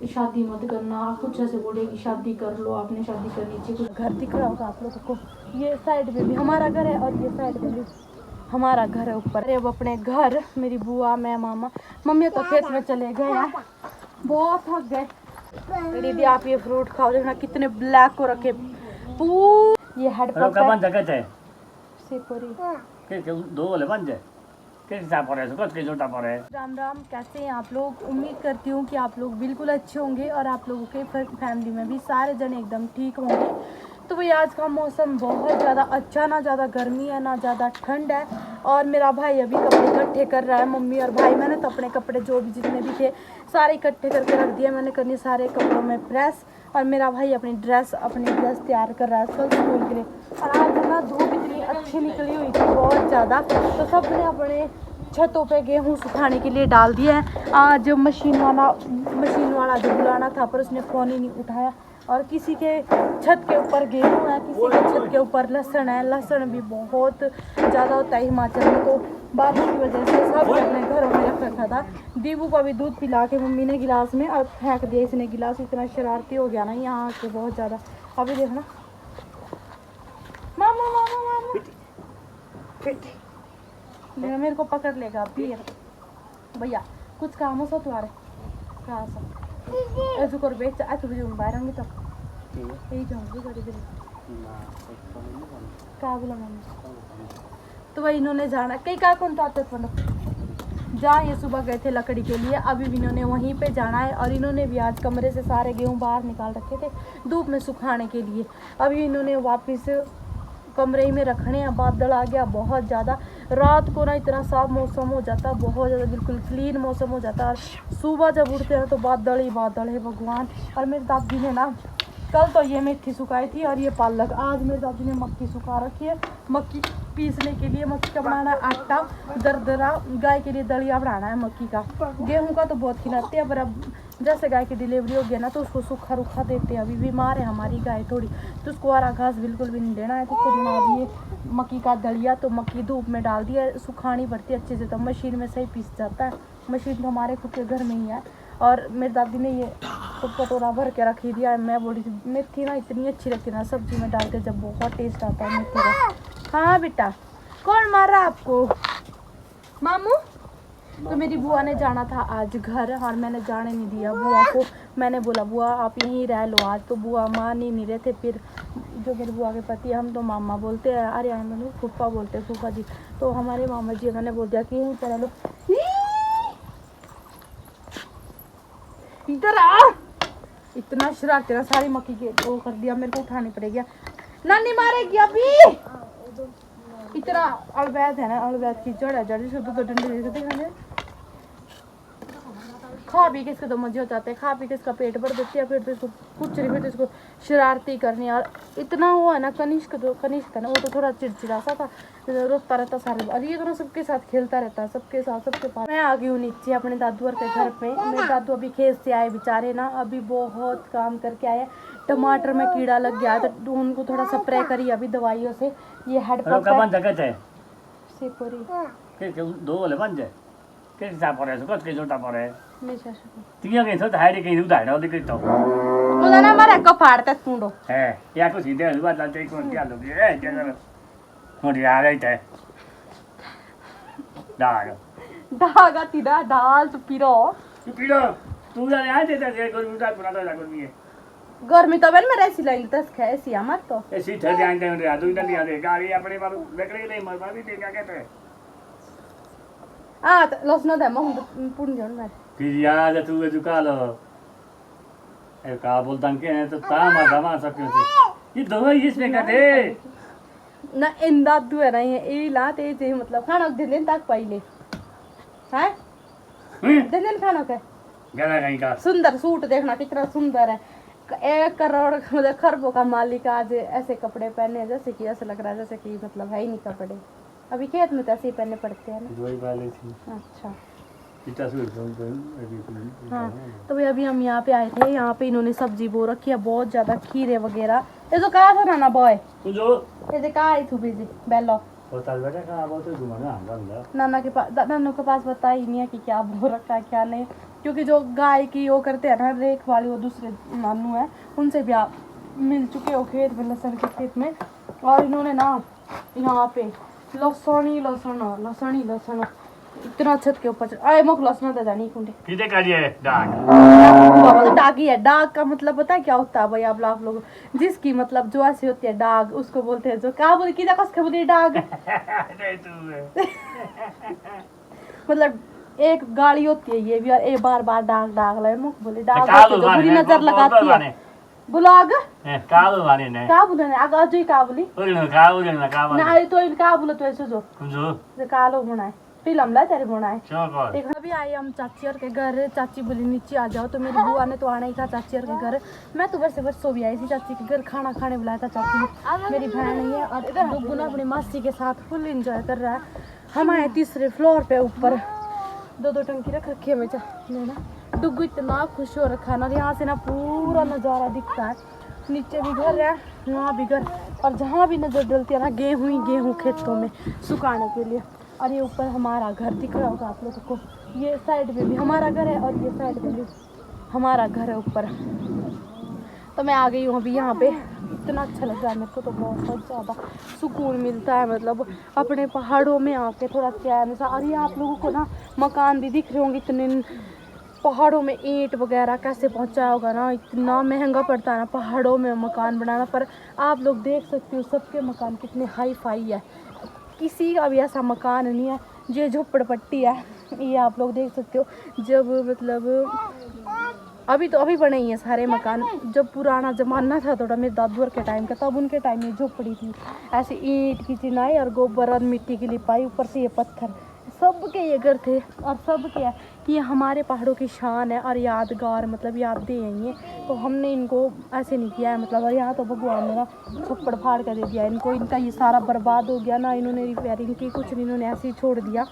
शादी मत करना, कुछ ऐसे बोले कि शादी कर लो, आपने शादी करनी चाहिए। कुछ घर दिख रहा होगा आप लोगों को, ये साइड में भी हमारा घर है और ये साइड में भी हमारा घर है ऊपर। अरे अब अपने घर मेरी बुआ, मैं, मामा, मम्मी तो खेत में चले गए यार, बहुत थक गए। दीदी आप ये फ्रूट खाओ, देखना कितने ब्लैक को रखे। ये हेड पप है सिपुरी दो वाले बन जाए। राम राम, कैसे हैं आप लोग? उम्मीद करती हूँ कि आप लोग बिल्कुल अच्छे होंगे और आप लोगों के फैमिली में भी सारे जन एकदम ठीक होंगे। तो भाई आज का मौसम बहुत ज़्यादा अच्छा, ना ज़्यादा गर्मी है ना ज़्यादा ठंड है। और मेरा भाई अभी कपड़े इकट्ठे कर रहा है, मम्मी और भाई। मैंने तो अपने कपड़े जो भी जितने भी थे सारे इकट्ठे करके रख दिए, मैंने करनी सारे कपड़ों में प्रेस। और मेरा भाई अपनी ड्रेस तैयार कर रहा है कल स्कूल के लिए। और आज ना धूप इतनी अच्छी निकली हुई थी बहुत ज़्यादा, तो सब ने अपने छतों पे गेहूँ सुखाने के लिए डाल दिया है। आज मशीन वाला जो बुलाना था पर उसने फ़ोन ही नहीं उठाया। और किसी के छत के ऊपर गेहूँ है, किसी के छत के ऊपर लहसुन है। लहसुन भी बहुत ज़्यादा होता है हिमाचल में, तो बारिश की वजह से सब अपने घरों में रख रखा था। दीबू को भी दूध पिला के मम्मी ने गिलास में और फेंक दिया इसने गिलास। इतना शरारती हो गया ना यहाँ के बहुत ज़्यादा। अभी देखना मामा मामा मामा मेरे को पकड़ लेगा अभी भैया। कुछ काम हो सा तुम्हारे कहाँ सा ऐसे कर बेच ऐसे भी बाहर होंगे तो यही जाऊँगी बड़ी बड़ी क्या बोला मैंने। तो वही इन्होंने जाना कई का कौन तो आते जहाँ ये सुबह गए थे लकड़ी के लिए, अभी भी इन्होंने वहीं पे जाना है। और इन्होंने भी आज कमरे से सारे गेहूँ बाहर निकाल रखे थे धूप में सुखाने के लिए। अभी इन्होंने वापस कमरे में रखने हैं। बादल आ गया बहुत ज़्यादा, रात को ना इतना साफ मौसम हो जाता, बहुत ज़्यादा बिल्कुल क्लीन मौसम हो जाता। और सुबह जब उठते हैं तो बादल ही बादल है भगवान। और मेरी दादी ने ना कल तो ये मेथी सुखाई थी और ये पालक, आज मेरी दादी ने मक्की सुखा रखी है। मक्की पीसने के लिए, मक्की का बनाना है आटा दरदरा, गाय के लिए दलिया बनाना है मक्की का। गेहूं का तो बहुत खिलाते हैं पर अब जैसे गाय की डिलीवरी हो गया ना तो उसको सूखा रुखा देते हैं। अभी बीमार है हमारी गाय थोड़ी, तो उसको हरा घास बिल्कुल भी नहीं देना है। तो उसको बना दिए मक्की का दलिया, तो मक्की धूप में डाल दिया, सुखानी पड़ती है अच्छे से, तो मशीन में सही पीस जाता है। मशीन तो हमारे खुद के घर में ही है। और मेरी दादी ने ये तो कटोरा भर के रखी दिया है। मैं बोली थी मेथी ना इतनी अच्छी लगती ना सब्जी में डाल के, जब बहुत टेस्ट आता है मेथी का। हाँ बेटा, कौन मारा आपको? मामू। तो मेरी बुआ ने जाना था आज घर और मैंने जाने नहीं दिया बुआ को। मैंने बोला बुआ आप यहीं रह लो आज, तो बुआ मान ही नहीं रहे थे। फिर जो मेरी बुआ के पति, हम तो मामा बोलते हैं, अरे हम फूफा बोलते हैं, फूफा जी। तो हमारे मामा जी उन्होंने बोल दिया कि यहीं पर रह लो। इधर आ, इतना शरारती ना, सारी मक्की के वो कर दिया, मेरे को उठानी पड़ेगी। नानी मारेगी अभी। इतना अड़वैध है ना, अड़वैध की जड़ है, जड़ से तो डंडे खा पी के इसके तो मजे हो जाते हैं, खा पी के इसका पेट भर देती है, फिर तो इसको कुछ नहीं, फिर तो इसको शरारती करनी। और इतना वो है ना कनिष्क है ना, वो तो थोड़ा चिड़चिड़ा सा था, रोता रहता सारे। और ये तो सबके साथ खेलता रहता है, सबके साथ सबके पास। मैं आ गई हूँ नीचे अपने दादू और के घर पे। मेरे दादू अभी खेत से आए बेचारे ना, अभी बहुत काम करके आए। टमाटर में कीड़ा लग गया तो उनको थोड़ा स्प्रे करी अभी दवाइयों से। ये हेड दो वाले बन जाए गर्मी तो मैं ऐसी लगी दस ऐसी मत तो ऐसी ठंड आंटे रे आदू इधर नहीं आते गाड़ी अपने बाल लकड़ी नहीं मर भी क्या कहते हैं आ लसनो दे मम पुन जन मैं फिर यार तू का लो ए का बोलता के है तो तामा दमा सके ये दवाई इसमें का दे ना इंदा दु है ना ये लाते जे मतलब खाना दिन तक पहले हैं दिन खाना के गला कहीं का सुंदर सूट देखना कितना सुंदर है। 1 करोड़ मतलब खरबों का मालिक आज ऐसे कपड़े पहने जैसे कि ऐसा लग रहा है जैसे कि मतलब है ही नहीं कपड़े। अभी खेत में तो ऐसे ही पहनने पड़ते हैं ना। वही वाले थी। अच्छा हाँ, तो भाई अभी हम यहाँ पे आए थे। यहाँ पे इन्होंने सब्जी बो रखी है बहुत ज्यादा, खीरे वगैरह। ये तो कहा था ना बॉय ये कहा आई थी बिजी बेलो नाना के पास बता ही नहीं है कि क्या बो रखा है क्या नहीं, क्योंकि जो गाय की वो करते हैं ना रेख वाली, वो दूसरे नानू है, उनसे भी आप मिल चुके हो खेत में, लहसुन के खेत में। और इन्होंने ना यहाँ पे लहसुन ही लहसुन इतना छत के ऊपर आए मुख लहसुन तो जानी कुंडे किते करिए डाक तो डाग ही है। डाग का मतलब पता है क्या होता है भाई? आप लोग जिसकी मतलब जो ऐसी होती है डाग, उसको बोलते हैं जो क्या बोली की कस बोली डाग मतलब एक गाड़ी होती है ये भी, और एक बार बार डाग डाग लगे मुख बोले डाग होती है जो बुरी नजर लगाती है। ब्लॉग कालो वाने ने का बोले आग अजय का बोली उड़न का वाने ना तो इनका बोले तो ऐसे जो कुंजो कालो बनाए फिल्म ला तेरे बनाए। चोको देखो अभी आए हम चाची और के घर। चाची बोली नीचे आ जाओ, तो मेरी बुआ ने तो आना ही था चाची और के घर। मैं तो बस सो भी आई थी चाची के घर, खाना खाने बुलाया था चाची ने। मेरी बहन है और इधर डुगू ना अपनी मासी के साथ फुल एंजॉय कर रहा है। हम आए तीसरे फ्लोर पे ऊपर, दो टंकी रख रखी है ना। डुगू इतना खुश हो रखा है ना, यहाँ से ना पूरा नज़ारा दिखता है। नीचे भी घर है, वहाँ भी घर, और जहाँ भी नज़र डलती है ना गेहूँ ही गेहूँ खेतों में सुखाने के लिए। और ये ऊपर हमारा घर दिख रहा होगा आप लोगों को, ये साइड में भी हमारा घर है और ये साइड में भी हमारा घर है ऊपर। तो मैं आ गई हूँ अभी यहाँ पे। इतना अच्छा लग रहा है मेरे को तो, बहुत ज़्यादा सुकून मिलता है, मतलब अपने पहाड़ों में आके थोड़ा चैन सा। और ये आप लोगों को ना मकान भी दिख रहे होंगे, इतने पहाड़ों में ईंट वगैरह कैसे पहुँचाया होगा ना, इतना महंगा पड़ता है ना पहाड़ों में मकान बनाना। पर आप लोग देख सकते हो सबके मकान कितने हाई फाई है, किसी का भी ऐसा मकान नहीं है जो झोपड़पट्टी है। ये आप लोग देख सकते हो, जब मतलब अभी बने ही हैं सारे मकान। जब पुराना ज़माना था थोड़ा मेरे दादू के टाइम का, तब उनके टाइम में झोपड़ी थी, ऐसे ईंट की चिनाई और गोबर और मिट्टी की लिपाई, ऊपर से ये पत्थर, सबके ये घर थे। और सबके है कि ये हमारे पहाड़ों की शान है और यादगार, मतलब यादें हैं ये। तो हमने इनको ऐसे नहीं किया है, मतलब और यहाँ तो भगवान ने ना छप्पड़ फाड़ कर दे दिया इनको। इनका ये सारा बर्बाद हो गया ना, इन्होंने रिपेयरिंग की कुछ नहीं, इन्होंने ऐसे ही छोड़ दिया।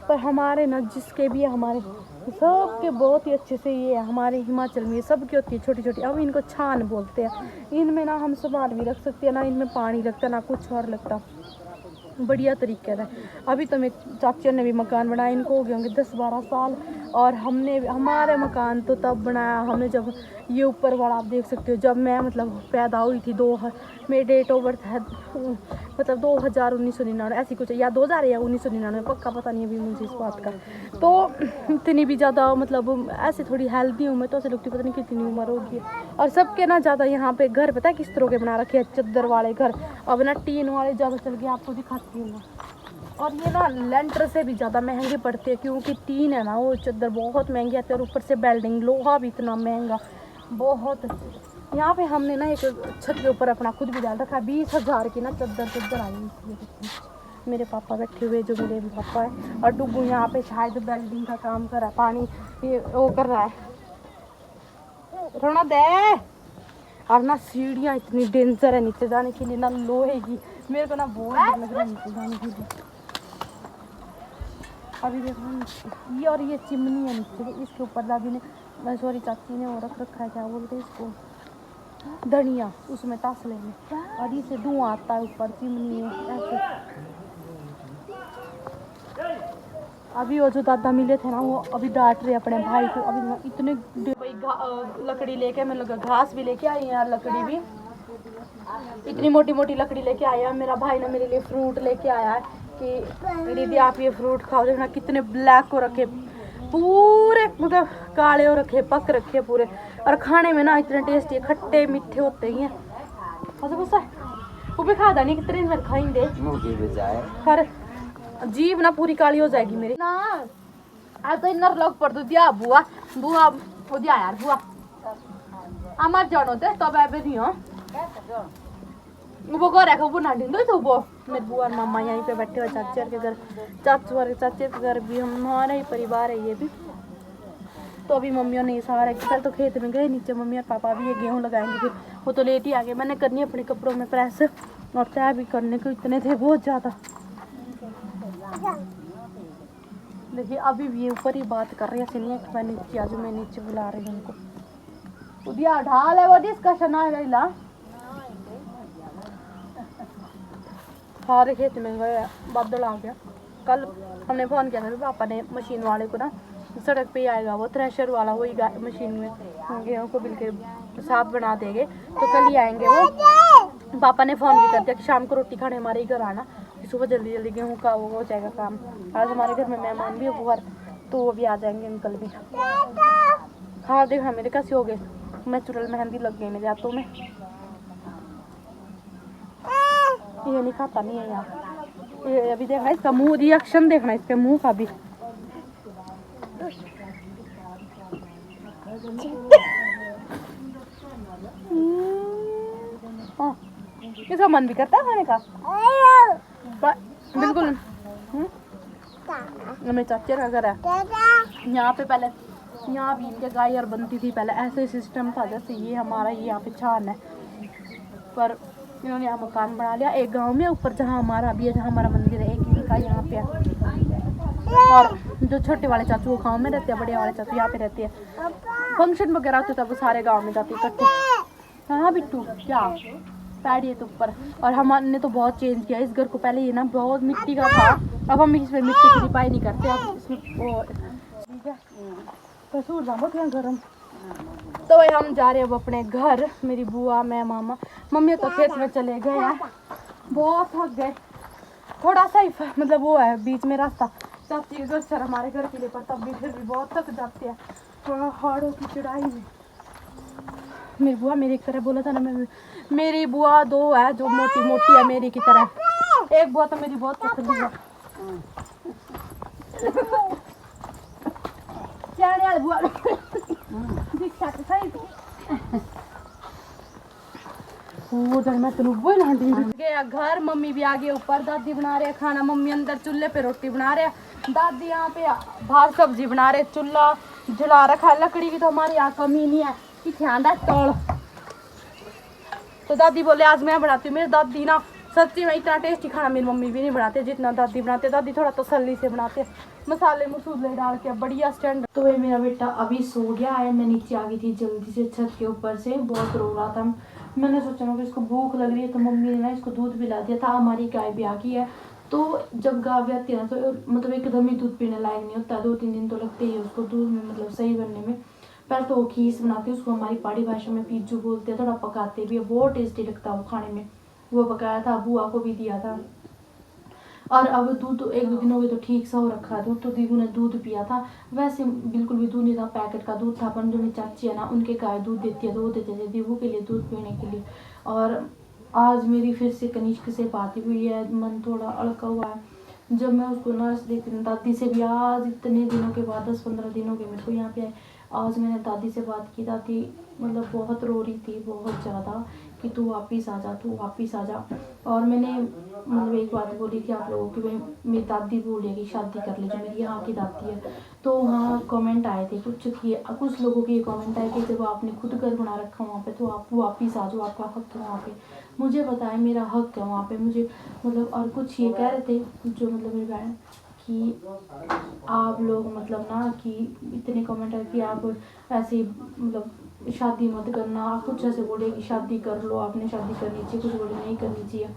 पर हमारे ना जिसके भी हमारे सबके बहुत ही अच्छे से ये हमारे हिमाचल में सबकी होती है छोटी छोटी। अब इनको छान बोलते हैं। इनमें ना हम सामान भी रख सकते हैं, ना इनमें पानी लगता ना कुछ और लगता, बढ़िया तरीके से। अभी तो मेरे चाचियों ने भी मकान बनाया, इनको हो गए होंगे 10-12 साल। और हमने हमारे मकान तो तब बनाया हमने जब ये ऊपर वाला आप देख सकते हो, जब मैं मतलब पैदा हुई थी, मेरी डेट ऑफ बर्थ है मतलब 2000 1999 ऐसी कुछ, या 2000 या 1999 पक्का पता नहीं अभी मुझे इस बात का। तो इतनी भी ज़्यादा मतलब ऐसे थोड़ी हेल्दी हूँ मैं, तो ऐसे लगती पता नहीं कितनी उम्र होगी। और सबके ना ज़्यादा यहाँ पे घर पता है किस तरह के बना रखे हैं, चद्दर वाले घर। अब ना टीन वाले ज़्यादा चल गए, आपको दिखाती हूँ मैं। और ये ना लेंटर से भी ज़्यादा महंगे पड़ते हैं, क्योंकि टीन है ना वो चद्दर बहुत महंगी आती है, और ऊपर से बेल्डिंग लोहा भी इतना महंगा बहुत। यहाँ पे हमने ना एक छत के ऊपर अपना खुद भी डाल रखा है, 20,000 की ना चद्दर आई है। मेरे पापा बैठे हुए जो मेरे पापा है, और डुगू यहाँ पे शायद बेल्डिंग का काम कर रहा है, पानी ये वो कर रहा है, रोना दे। और ना सीढ़ियाँ इतनी डेंजर है नीचे जाने के लिए ना, लोहे की, मेरे को ना बहुत डर लग रहा है नीचे जाने के लिए। अभी देखो ये, और ये चिमनी है नीचे, इसके ऊपर दादी ने सॉरी चाची ने वो रख रखा है, क्या बोलते हैं इसको, धनिया, उसमें तसले में, और इसे धुआं आता है ऊपर, चिमनी है ऐसे। अभी वो जो दादा मिले थे ना, वो अभी डांट रहे अपने भाई को। अभी इतने लकड़ी लेके, मैं लगा घास भी लेके आई यार, लकड़ी भी इतनी मोटी मोटी लकड़ी लेके आया। मेरा भाई ने मेरे लिए फ्रूट लेके आया है कि दीदी आप ये फ्रूट खाओ। देखना कितने ब्लैक को रखे, पूरे मतलब काले हो रखे, पक रखे पूरे, और खाने में ना इतने टेस्टी, खट्टे मीठे होते ही हैं। वो भी खाता नहीं, कितने दिन खाएंगे पर जीभ ना पूरी काली हो जाएगी मेरी ना। आज तो इन्नर लग पड़ दिया बुआ बुआ हो दिया यार बुआ আমার জানোতে তবে আবে দিও वो को रखो वो ना ढूंढो तो वो मेरे बुआ और मामा यहीं पे बैठे हुए, चाची के घर, चाचू और चाचे के घर भी हमारा ही परिवार है ये भी। तो अभी मम्मियों ने सारा कल तो खेत में गए नीचे, मम्मी और पापा भी ये गेहूँ लगाएंगे, फिर वो तो लेट ही आ गए। मैंने करनी अपने कपड़ों में प्रेस, और तय भी करने को इतने थे बहुत ज़्यादा। देखिए अभी भी ऊपर ही बात कर रही है सिनिया, मैं नीचे आज मैं नीचे बुला रही हूँ उनको। उदिया ढाल है वो डिस्कशन आ गई ला सारे खेत में गए, बादल आ गया। कल हमने फ़ोन किया था पापा ने मशीन वाले को ना, सड़क पे ही आएगा वो थ्रेशर वाला, वही मशीन में गेहूँ को बिल्कुल साफ बना देंगे। तो कल ही आएंगे वो। पापा ने फ़ोन भी कर दिया कि शाम को रोटी खाने हमारे ही घर आना, सुबह जल्दी जल्दी गेहूँ का वो हो जाएगा काम। आज हमारे घर में मेहमान भी है, तो वो भी आ जाएंगे अंकल भी। हाँ देखा मेरे कैसे हो गए, नेचुरल मेहंदी लग गई मेरे हाथों में। ये नहीं खाता नहीं है यार, ये अभी देखना इसका मुंह, रिएक्शन देखना इसके मुंह का भी। इसका मन भी करता है खाने का बिल्कुल। मेरे चाचे का घर है यहाँ पे, पहले यहाँ भी इनके गाय और बनती थी पहले, ऐसे सिस्टम था जैसे ये हमारा ये यहाँ पे छान है, पर इन्होंने यहाँ मकान बना लिया एक गांव में ऊपर, जहाँ हमारा अभी है, जहाँ हमारा मंदिर है एक ही का यहाँ पे है। और जो छोटे वाले चाचू वो गाँव में रहते हैं, बड़े वाले चाचू यहाँ पे रहते हैं। फंक्शन वगैरह होते तब वो सारे गाँव में जाते इकट्ठे। हाँ बिट्टू क्या पैडी है तो ऊपर। और हमने तो बहुत चेंज किया इस घर को, पहले ये ना बहुत मिट्टी का था, अब हम इसमें मिट्टी की रिपाई नहीं करते, अब इसमें वो ठीक है कसूर जाओ क्या गरम। तो भाई हम जा रहे हैं अब अपने घर, मेरी बुआ मैं मामा। मम्मी तो खेत में चले गए हैं, बहुत थक गए। थोड़ा सा ही मतलब वो है बीच में रास्ता चाची के घर सर हमारे घर के लिए, पर तब भी फिर भी बहुत थक जाते हैं थोड़ा हाड़ों की चढ़ाई में। मेरी बुआ मेरी तरह बोला था ना, मेरी बुआ दो है जो मोटी मोटी है मेरी की तरह, एक बुआ तो मेरी बहुत पतली है। बुआ गया घर, मम्मी भी आ गई ऊपर, दादी बना रहे खाना, मम्मी अंदर चूल्हे पे रोटी बना रहे, दादी यहाँ पे बाहर सब्जी बना रहे, चूल्हा जला रखा है। लकड़ी की तो हमारे यहाँ कमी नहीं है कि ध्यान है तोड़। तो दादी बोले आज मैं बनाती हूँ। मेरी दादी ना सच्ची में इतना टेस्टी खाना मेरी मम्मी भी नहीं बनाते जितना दादी बनाते। दादी थोड़ा तसल्ली से बनाते, मसाले मसूले डाल के बढ़िया स्टैंड। तो ये मेरा बेटा अभी सो गया है, मैं नीचे आ गई थी जल्दी से छत के ऊपर से, बहुत रो रहा था। मैंने सोचा मैं इसको भूख लग रही है, तो मम्मी ने ना इसको दूध पिला दिया था। हमारी गाय भी आ गई है, तो जब गाय भी आती है ना तो मतलब एकदम ही दूध पीने लायक नहीं होता, 2-3 दिन तो लगते ही है उसको दूध में मतलब सही बनने में। पहले तो वो खीस बनाते हैं, उसको हमारी पहाड़ी भाषा में पीजू बोलते हैं, थोड़ा पकाते भी है, बहुत टेस्टी लगता है वो खाने में। वो पकाया था, बुआ को भी दिया था। और अब दूध तो 1-2 दिन हो गए तो ठीक सा हो रखा है दूध, तो दीदू ने दूध पिया था। वैसे बिल्कुल भी दूध नहीं था, पैकेट का दूध था, पर जो मेरी चाची है ना उनके गाय दूध देती है तो वो देते थे दीदू के लिए दूध पीने के लिए। और आज मेरी फिर से कनिष्क से बात हुई है, मन थोड़ा अड़का हुआ है। जब मैं उसको नर्स देखती हूँ दादी से भी, आज इतने दिनों के बाद 10-15 दिन हो गए मेरे को यहाँ पे आए, आज मैंने दादी से बात की। दादी मतलब बहुत रो रही थी, बहुत ज़्यादा, कि तू वापिस आ जा, तू वापिस आ जा। और मैंने मतलब एक बात बोली थी आप लोगों की, भाई मेरी दादी बोली है कि शादी कर ले, जो मेरी यहाँ की दादी है। तो वहाँ कमेंट आए थे कुछ लोगों के ये कमेंट आए कि जब आपने खुद घर बना रखा वहाँ पे तो आप वापिस आ जाओ, आपका हक है वहाँ पे। मुझे बताएं मेरा हक है वहाँ पे, मुझे मतलब। और कुछ ये कह रहे थे जो मतलब मेरी बहन कि आप लोग मतलब ना कि इतने कमेंट है कि आप ऐसे मतलब शादी मत करना, आप कुछ ऐसे बोले कि शादी कर लो, आपने शादी करनी चाहिए, कुछ बोले नहीं करनी चाहिए।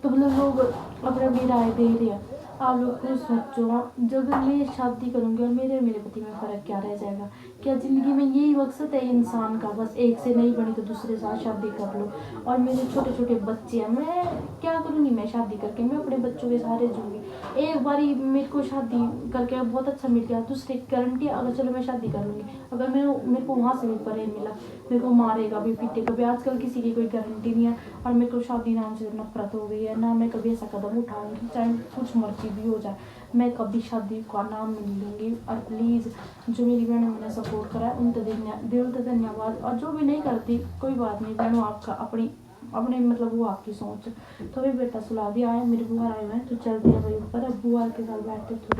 तो मतलब लोग अपने अपनी राय दे रहे हैं। आप लोग खुद सोचो, जब मैं शादी करूँगी और मेरे पति में फ़र्क क्या रह जाएगा? क्या ज़िंदगी में यही मकसद है इंसान का, बस एक से नहीं बनी तो दूसरे साथ शादी कर लो? और मेरे छोटे छोटे बच्चे हैं, मैं क्या करूँगी? मैं शादी करके मैं अपने बच्चों के सहारे दूँगी। एक बारी मेरे को शादी करके बहुत अच्छा मिल गया, दूसरी गारंटी अगर चलो मैं शादी कर लूँगी, अगर मेरे को वहाँ से भी परे मिला, मेरे को मारेगा भी पीटेगा भी, आजकल किसी की कोई गारंटी नहीं है। और मेरे को शादी नाम से नफरत हो गई है ना, मैं कभी ऐसा कदम उठाऊंगी चाहे कुछ मर्जी भी हो जाए, मैं कभी शादी का नाम नहीं लूँगी। और प्लीज़ जो मेरी बहनों ने सपोर्ट करा है उन तो दिल से धन्यवाद, और जो भी नहीं करती कोई बात नहीं बहनों, आपका अपने मतलब वो आपकी सोच। तो भी बेटा सुला दिया है, मेरे बुआ आए हुए हैं तो चलते हैं भाई ऊपर, अब बुआ के साथ बैठते थोड़ी